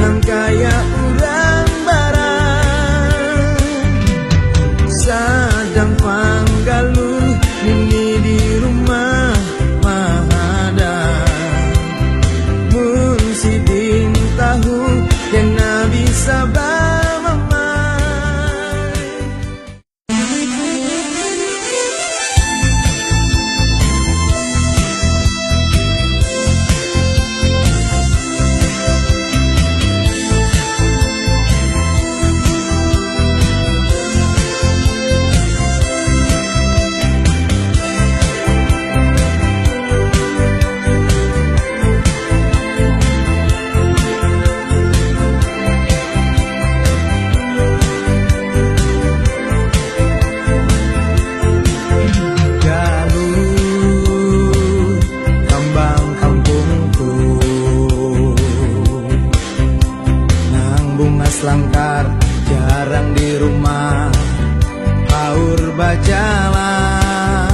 nang kaya urang barang. Sadang panggaluh nini di rumah mahada. Mun sidin tahu kena bisa langkar jarang di rumah haur bajalan.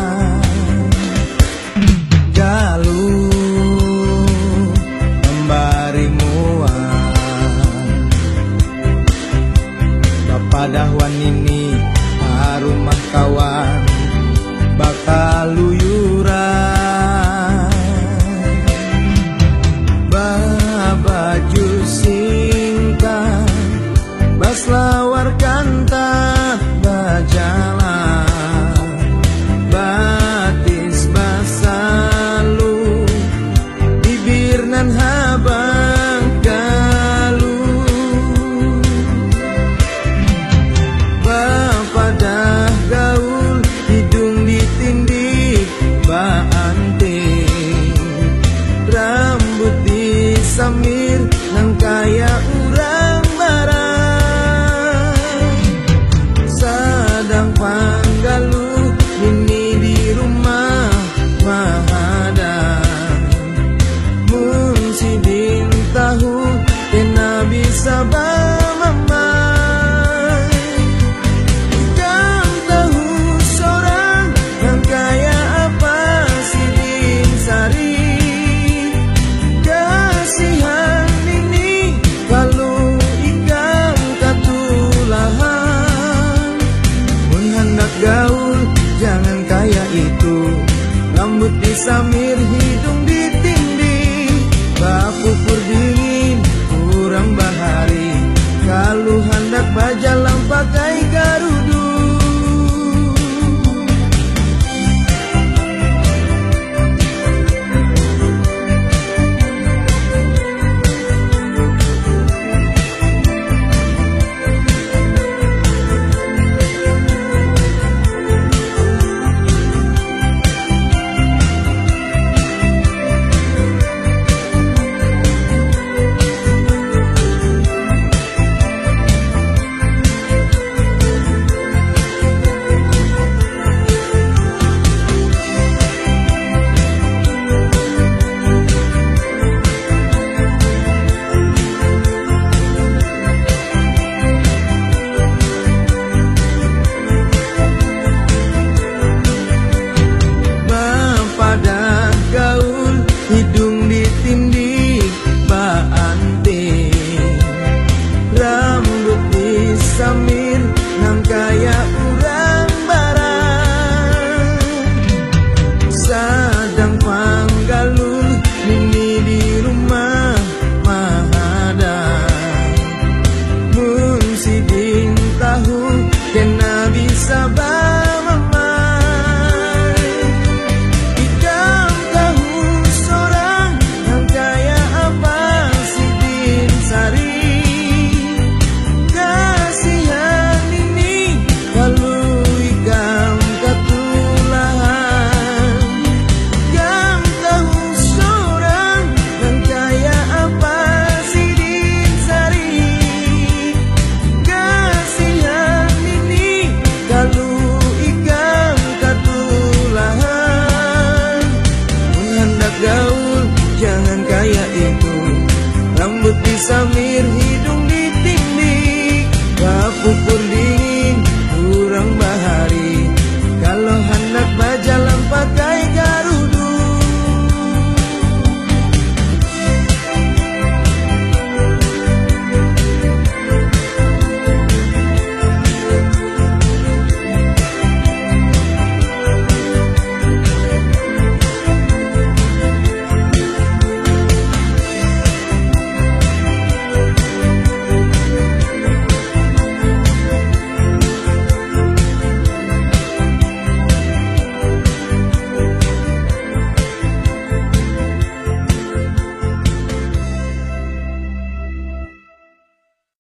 Galuh membari muan bapadahwan ini harumah kawan bakal luyuran. Babaju singkat bas lawar kantah bajalan, batis basalu bibir nan habang galuh. Bapadah gaul hidung ditindik baanting, rambut disamir nang kaya urang barang. Sadang panggaluh nini di rumah mahada. Mun sidin tahu kena bisa bamamai. Ikam tahu sorang yang kaya apa sidin sari. Kasihan ini kalau ikam katulahan. Mun hendak gaul jangan kaya itu, rambut disamir hidung ditindih, bapukur dingin kurang bahari. Kalau hendak bajalang pakai garudu. Hidung ditindih baanting, rambut disamir nang kaya urang barang. Sadang panggaluh nini di rumah mahada. Mun sidin tahu kena bisa gaul jangan kaya itu, rambut disamir